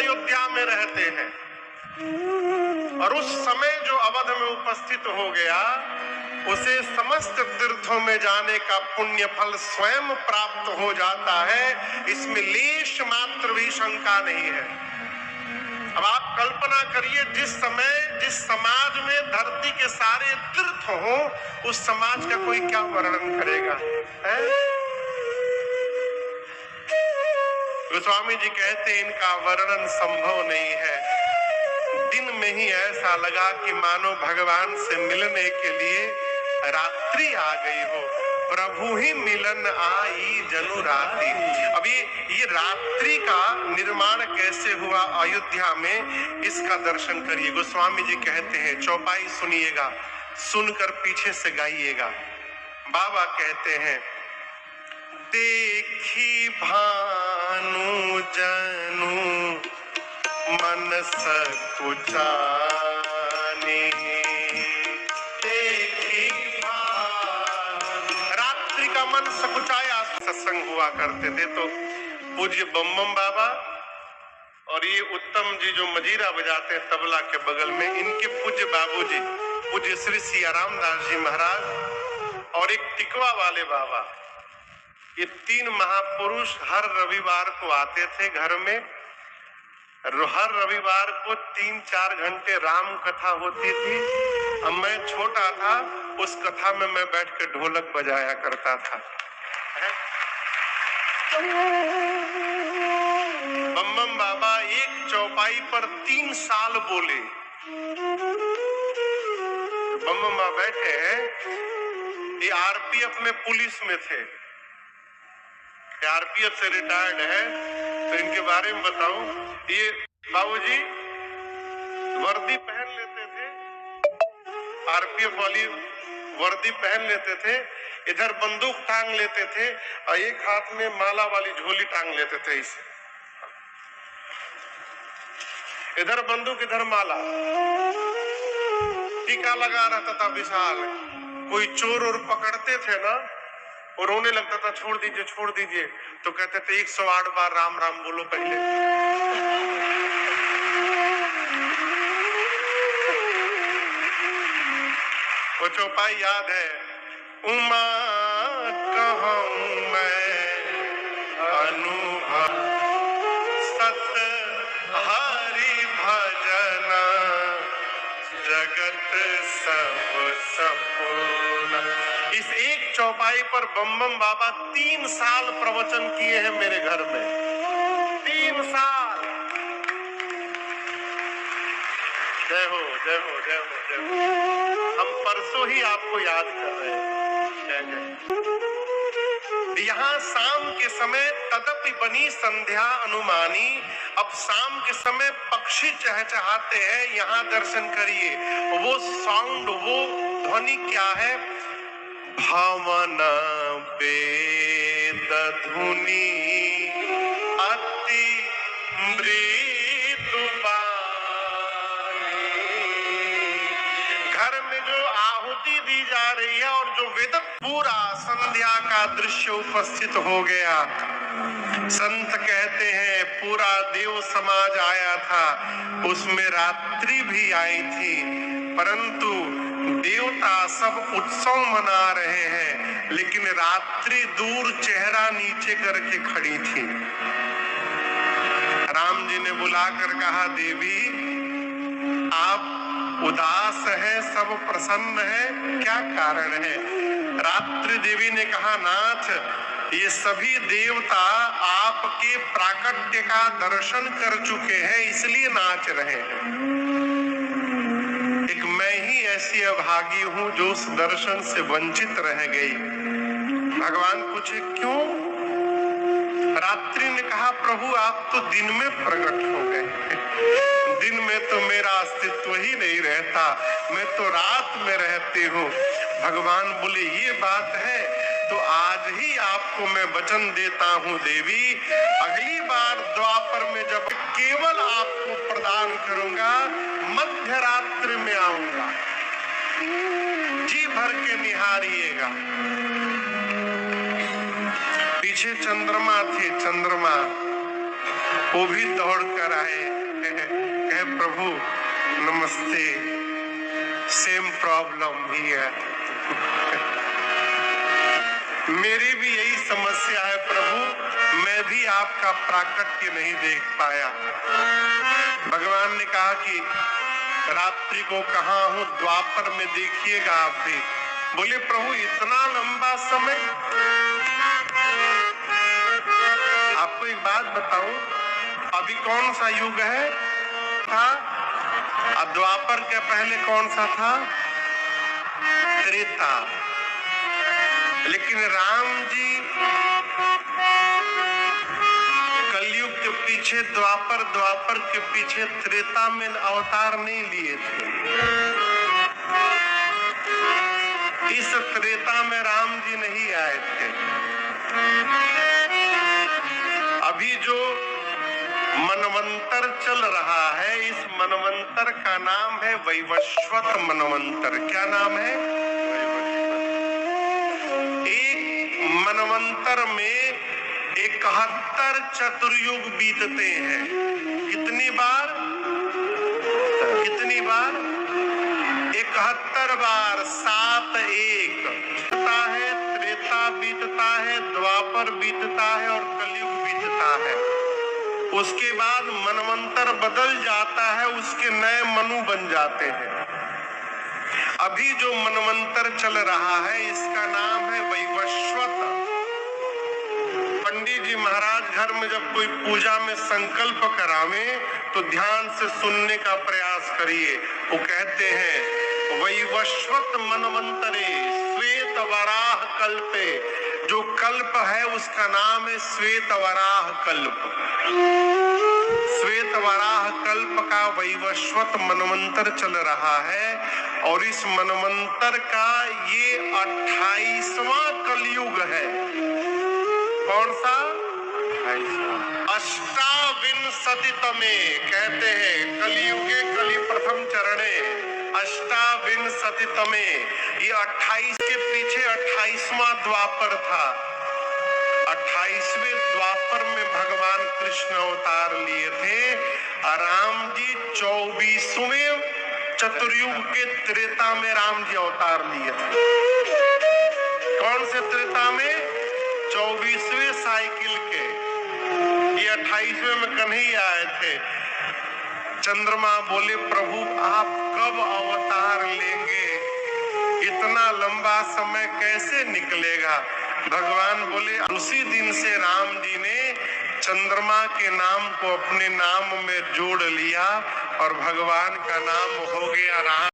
अयोध्या में रहते हैं और उस समय जो अवध में उपस्थित हो गया उसे समस्त तीर्थों में जाने का पुण्य फल स्वयं प्राप्त हो जाता है, इसमें लेश मात्र भी शंका नहीं है। अब आप कल्पना करिए, जिस समय जिस समाज में धरती के सारे तीर्थ हो, उस समाज का कोई क्या वर्णन करेगा है? गोस्वामी जी कहते हैं इनका वर्णन संभव नहीं है। दिन में ही ऐसा लगा कि मानो भगवान से मिलने के लिए रात्रि आ गई हो, प्रभु ही मिलन आई जनु रात्रि। अब ये रात्रि का निर्माण कैसे हुआ अयोध्या में, इसका दर्शन करिए। गोस्वामी जी कहते हैं, चौपाई सुनिएगा, सुनकर पीछे से गाइएगा। बाबा कहते हैं, देखी भानु जनु मन सकुचानी, देखी रात्रि का मन सकुचाया। सत्संग हुआ करते थे तो पूज्य बम बाबा और ये उत्तम जी जो मजीरा बजाते हैं तबला के बगल में, इनके पूज्य बाबूजी पूज्य श्री सियाराम दास जी महाराज और एक टिकवा वाले बाबा, ये तीन महापुरुष हर रविवार को आते थे घर में। हर रविवार को 3-4 घंटे राम कथा होती थी। अब मैं छोटा था, उस कथा में मैं बैठ के ढोलक बजाया करता था। बम बाबा एक चौपाई पर 3 साल बोले। बम बाबा बैठे हैं, ये आरपीएफ में पुलिस में थे, आरपीएफ से रिटायर्ड है, तो इनके बारे में बताऊं। ये बाबूजी वर्दी पहन लेते थे, आरपीएफ वाली वर्दी पहन लेते थे, इधर बंदूक टांग लेते थे और एक हाथ में माला वाली झोली टांग लेते थे। इसे इधर बंदूक इधर माला, टीका लगा रहता था विशाल। कोई चोर और पकड़ते थे ना, और रोने लगता था, छोड़ दीजिए छोड़ दीजिए, तो कहते थे 108 बार राम राम बोलो पहले। वो चौपाई याद है, उमा कहूं मैं अनुभव सत हरि भजन जगत सब सपूर्ण। इस एक चौपाई पर बम बाबा 3 साल प्रवचन किए हैं मेरे घर में। 3 साल। जय हो जय हो जय हो जय हो। हम परसों ही आपको याद कर रहे हैं। जय जय। यहाँ शाम के समय तदपि बनी संध्या अनुमानी। अब शाम के समय पक्षी चहचहाते हैं, यहाँ दर्शन करिए। वो साउंड, वो ध्वनि क्या है? भवन वेद धुनी अति मृदु बानी। घर में जो आहुति दी जा रही है और जो वेद, पूरा संध्या का दृश्य उपस्थित हो गया। संत कहते हैं पूरा देव समाज आया था, उसमें रात्रि भी आई थी, परंतु देवता सब उत्सव मना रहे हैं, लेकिन रात्रि दूर चेहरा नीचे करके खड़ी थी। राम जी ने बुलाकर कहा, देवी आप उदास है, सब प्रसन्न है, क्या कारण है? रात्रि देवी ने कहा, नाथ ये सभी देवता आपके प्राकट्य का दर्शन कर चुके हैं, इसलिए नाच रहे हैं। एक मैं ही ऐसी अभागी हूं जो उस दर्शन से वंचित रह गई। भगवान पूछे क्यों? रात्रि ने कहा, प्रभु आप तो दिन में प्रकट हो गए, दिन में तो मेरा अस्तित्व ही नहीं रहता, मैं तो रात में रहती हूँ। भगवान बोले ये बात है तो आज ही आपको मैं वचन देता हूँ देवी, अगली बार द्वापर में जब केवल आपको प्रदान करूंगा, मध्य रात्रि में आऊंगा, जी भर के निहारिएगा। पीछे चंद्रमा थे, चंद्रमा वो भी दौड़ कर आए, कहे प्रभु नमस्ते, सेम प्रॉब्लम ही है। मेरी भी यही समस्या है प्रभु, मैं भी आपका प्राकट्य नहीं देख पाया। भगवान ने कहा कि रात्रि को कहाँ हूँ, द्वापर में देखिएगा आप भी। बोले प्रभु इतना लंबा समय। आपको एक बात बताऊं, अभी कौन सा युग है था, अब द्वापर के पहले कौन सा था, त्रेता। लेकिन राम जी कलयुग के पीछे द्वापर, द्वापर के पीछे त्रेता में अवतार नहीं लिए थे। इस त्रेता में राम जी नहीं आए थे। अभी जो मनवंतर चल रहा है, इस मनवंतर का नाम है वैवस्वत मनवंतर। क्या नाम है? एक मनवंतर में 71 चतुर्युग बीतते हैं। कितनी बार? कितनी बार? 71 बार। 7 1 बीतता है, त्रेता बीतता है, द्वापर बीतता है और कलयुग बीतता है। उसके बाद मनवंतर बदल जाता है, उसके नए मनु बन जाते हैं। अभी जो मनवंतर चल रहा है इसका नाम है वैवस्वत। पंडित जी महाराज घर में जब कोई पूजा में संकल्प करावे तो ध्यान से सुनने का प्रयास करिए। वो कहते हैं वैवस्वत मनवंतरे श्वेत वराह कल्पे। जो कल्प है उसका नाम है श्वेत वराह कल्प। श्वेत वराह कल्प का वैवस्वत मनवंतर चल रहा है और इस मनवंतर का ये 28वां कलयुग है। कौन सा? 28विंशतितमे कहते हैं कलियुगे कलि प्रथम चरणे। 28विंशतितमे, ये 28 के पीछे 28वां द्वापर था। 28वें द्वापर में भगवान कृष्ण अवतार लिए थे। राम जी 24वें चतुर्युग के त्रेता में राम जी अवतार लिए थे। कौन से त्रेता में? 24वें साइकिल के। ये 28वें में कन्हैया आए थे। चंद्रमा बोले प्रभु आप कब अवतार लेंगे, इतना लंबा समय कैसे निकलेगा? भगवान बोले उसी दिन से राम जी ने चंद्रमा के नाम को अपने नाम में जोड़ लिया और भगवान का नाम हो गया राम।